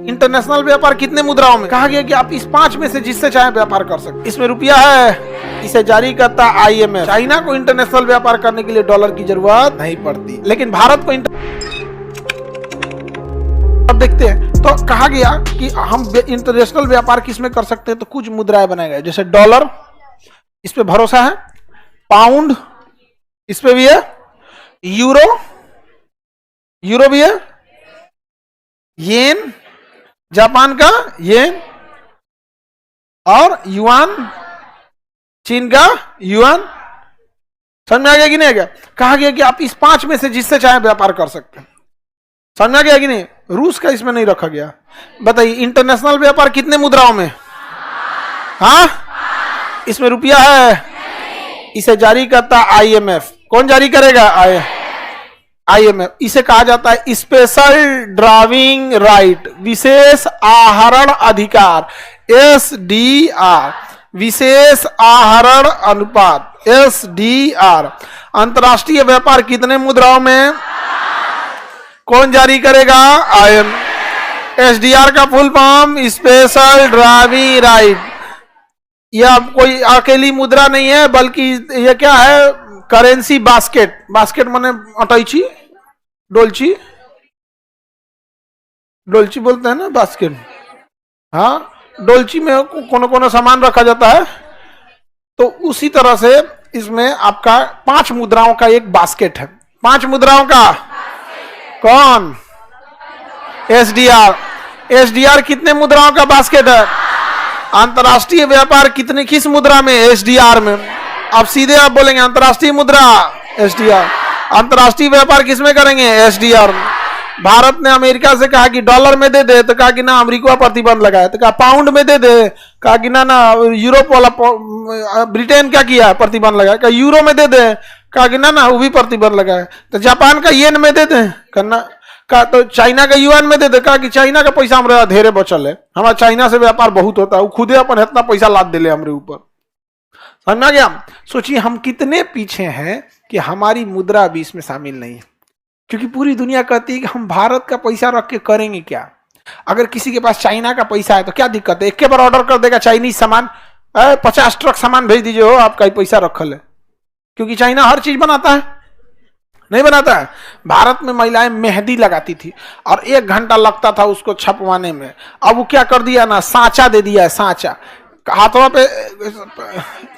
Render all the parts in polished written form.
International व्यापार कितने मुद्राओं में? कहा गया कि आप इस 5 में से जिससे चाहे व्यापार कर सकते। इसमें रुपया है, इसे जारी करता IMF। चाइना को इंटरनेशनल व्यापार करने के लिए डॉलर की जरूरत नहीं पड़ती, लेकिन भारत को अब देखते हैं। तो कहा गया कि हम इंटरनेशनल व्यापार किस में कर सकते हैं, तो कुछ मुद्राएं बनाए गए, जैसे डॉलर, इस पे भरोसा है, पाउंड इस पे भी है, यूरो भी है, येन जापान का येन, और युआन चीन का युआन। समझ में आ गया कि नहीं आ गया? कहा गया कि आप इस 5 में से जिससे चाहे व्यापार कर सकते हैं। समझ में आ गया कि नहीं? रूस का इसमें नहीं रखा गया। बताइए इंटरनेशनल व्यापार कितने मुद्राओं में? हाँ, इसमें रुपया है, इसे जारी करता IMF। कौन जारी करेगा? IMF। इसे कहा जाता है स्पेशल ड्राइविंग राइट, विशेष आहरण अधिकार, SDR, विशेष आहरण अनुपात, SDR। अंतरराष्ट्रीय व्यापार कितने मुद्राओं में? कौन जारी करेगा? IMF। SDR का full form special driving right. यह कोई अकेली मुद्रा नहीं है, बल्कि यह क्या है? Currency basket. बास्केट माने अटैची, डोलची बोलते हैं ना, बास्केट। हाँ, डोलची में कोनो सामान रखा जाता है, तो उसी तरह से इसमें आपका 5 मुद्राओं का एक बास्केट है। 5 मुद्राओं का कौन? SDR कितने मुद्राओं का बास्केट है? अंतरराष्ट्रीय व्यापार किस मुद्रा में? SDR में। अब सीधे आप बोलेंगे अंतरराष्ट्रीय मुद्रा SDR। अंतरराष्ट्रीय व्यापार किसमें करेंगे? SDR में। भारत ने अमेरिका से कहा कि डॉलर में दे दे, तो कहा कि ना अमेरिका प्रतिबंध लगाया। तो कहा पाउंड में दे दे, कहा कि ना यूरोप वाला ब्रिटेन क्या किया? प्रतिबंध लगाया। कहा यूरो में दे दे, कहा कि ना वो भी प्रतिबंध लगाया। तो जापान का येन में दे दे, करना कहा तो चाइना का युआन में दे दे, कहा कि चाइना का पैसा हमारे ढेरे बचल है, हमारा चाइना से व्यापार बहुत होता है, वो खुदे अपन इतना पैसा लाद दिले हमारे ऊपर। समझ गया? सोचिए हम कितने पीछे हैं कि हमारी मुद्रा भी इसमें शामिल नहीं है, क्योंकि पूरी दुनिया कहती है कि हम भारत का पैसा रख के करेंगे क्या। अगर किसी के पास चाइना का पैसा है तो क्या दिक्कत है? एक के बार ऑर्डर कर देगा चाइनीज सामान, 50 ट्रक सामान भेज दीजिए, हो आपका ही पैसा रखल है, क्योंकि चाइना हर चीज बनाता है। नहीं बनाता है? भारत में महिलाएं मेहंदी लगाती थी और 1 घंटा लगता था उसको छपवाने में। अब वो क्या कर दिया ना, सांचा दे दिया है, सांचा। हाथों पे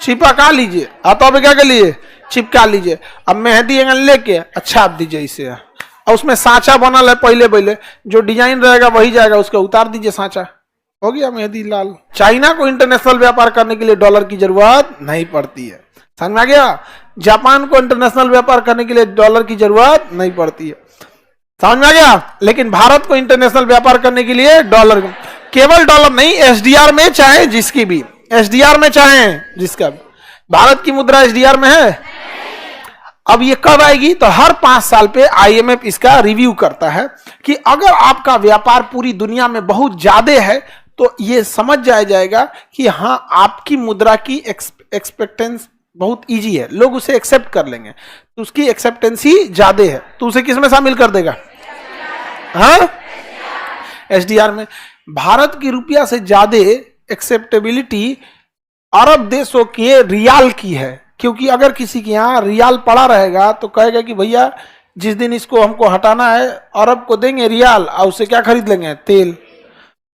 चिपका लीजिए, हाथों पे क्या कर लीजिए? चिपका लीजिए। अब मेहंदी लेके छाप दीजिए इसे, और उसमें सांचा बनल है, पहले जो डिजाइन रहेगा वही जाएगा, उसको उतार दीजिए, सांचा हो गया मेहंदी लाल। चाइना को इंटरनेशनल व्यापार करने के लिए डॉलर की जरूरत नहीं पड़ती है। समझ में आ गया? जापान को इंटरनेशनल व्यापार करने के लिए डॉलर की जरूरत नहीं पड़ती है। समझ में आ गया? लेकिन भारत को इंटरनेशनल व्यापार करने के लिए डॉलर, केवल डॉलर नहीं, SDR में चाहे जिसकी भी, SDR में चाहे जिसका भी। भारत की मुद्रा SDR में है। अब ये कब आएगी? तो हर 5 साल पे IMF इसका रिव्यू करता है कि अगर आपका व्यापार पूरी दुनिया में बहुत ज्यादा है तो ये समझ जाएगा कि हाँ आपकी मुद्रा की एक्सपेक्टेंस बहुत इजी है, लोग उसे एक्सेप्ट कर लेंगे, तो उसकी एक्सेप्टेंसी ज्यादा है, तो उसे किस में शामिल कर देगा? हाँ, SDR में। भारत की रुपया से ज्यादा एक्सेप्टेबिलिटी अरब देशों के रियाल की है, क्योंकि अगर किसी के यहाँ रियाल पड़ा रहेगा तो कहेगा कि भैया जिस दिन इसको हमको हटाना है अरब को देंगे रियाल, और उससे क्या खरीद लेंगे? तेल,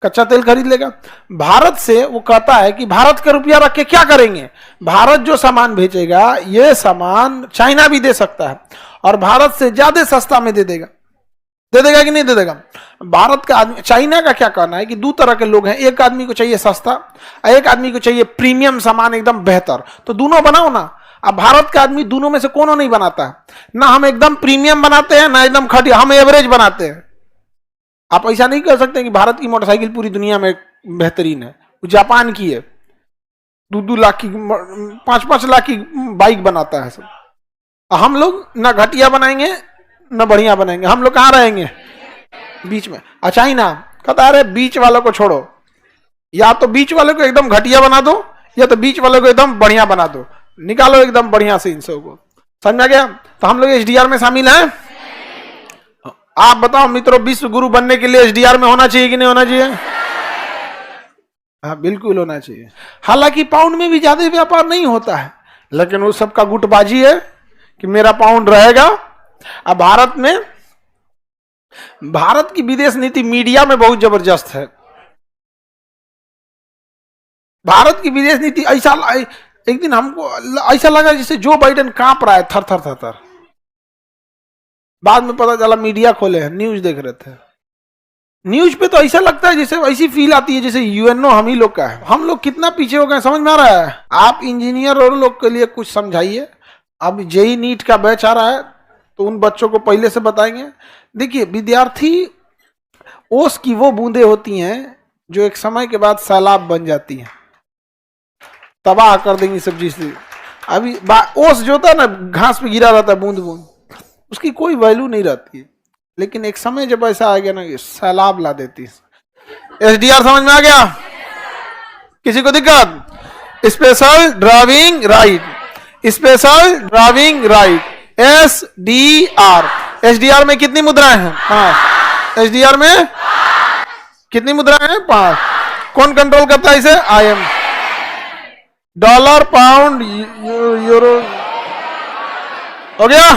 कच्चा तेल खरीद लेगा। भारत से वो कहता है कि भारत का रुपया रख के क्या करेंगे? भारत जो सामान भेजेगा ये सामान चाइना भी दे सकता है और भारत से ज्यादा सस्ता में दे देगा कि नहीं दे देगा? भारत का आदमी, चाइना का क्या कहना है कि 2 तरह के लोग हैं, एक आदमी को चाहिए सस्ता, एक आदमी को चाहिए प्रीमियम सामान एकदम बेहतर, तो दोनों बनाओ ना। अब भारत का आदमी दोनों में से कोनो नहीं बनाता है, ना हम एकदम प्रीमियम बनाते हैं ना एकदम घटिया, हम एवरेज बनाते हैं। आप ऐसा नहीं कर सकते कि भारत की मोटरसाइकिल पूरी दुनिया में बेहतरीन है, जापान की है, 2-2 लाख की, 5-5 लाख की बाइक बनाता है सब। हम लोग ना घटिया बनाएंगे ना बढ़िया बनाएंगे, हम लोग कहाँ रहेंगे? बीच में। अच्छा ही ना कहता है बीच वालों को छोड़ो, या तो बीच वाले को एकदम घटिया बना दो या तो बीच वाले को एकदम बढ़िया बना दो, निकालो एकदम बढ़िया से इन सब को। समझ में आ गया? तो हम लोग SDR में शामिल हैं। आप बताओ मित्रों, विश्व गुरु बनने के लिए एसडीआर में होना चाहिए कि नहीं होना चाहिए? हाँ बिल्कुल होना चाहिए। हालांकि पाउंड में भी ज्यादा व्यापार नहीं होता है, लेकिन वो सबका गुटबाजी है कि मेरा पाउंड रहेगा। अब भारत की विदेश नीति मीडिया में बहुत जबरदस्त है। भारत की विदेश नीति ऐसा, एक दिन हमको ऐसा लगा जैसे जो बाइडेन कांप रहा है थर थर थर थर। बाद में पता चला मीडिया खोले हैं, न्यूज देख रहे थे। न्यूज पे तो ऐसा लगता है जैसे ऐसी फील आती है जैसे यूएनओ हम ही लोग का है। हम लोग कितना पीछे हो गए, समझ में आ रहा है? आप इंजीनियर और लोग के लिए कुछ समझाइए। अब जेई नीट का बैच आ रहा है तो उन बच्चों को पहले से बताएंगे। देखिए विद्यार्थी ओस की वो बूंदे होती हैं जो एक समय के बाद सैलाब बन जाती हैं, तबाह कर देंगी सब चीज। अभी ओस जो होता है ना, घास पे गिरा रहता है बूंद बूंद, उसकी कोई वैल्यू नहीं रहती है, लेकिन एक समय जब ऐसा आ गया ना कि सैलाब ला देती है। एसडीआर समझ में आ गया? किसी को दिक्कत? Special driving right, special driving right, SDR. SDR में कितनी मुद्राएं हैं? 5। एसडीआर में कितनी मुद्राएं हैं? 5। कौन कंट्रोल करता है इसे? आईएम। डॉलर, पाउंड, यूरो, हो गया?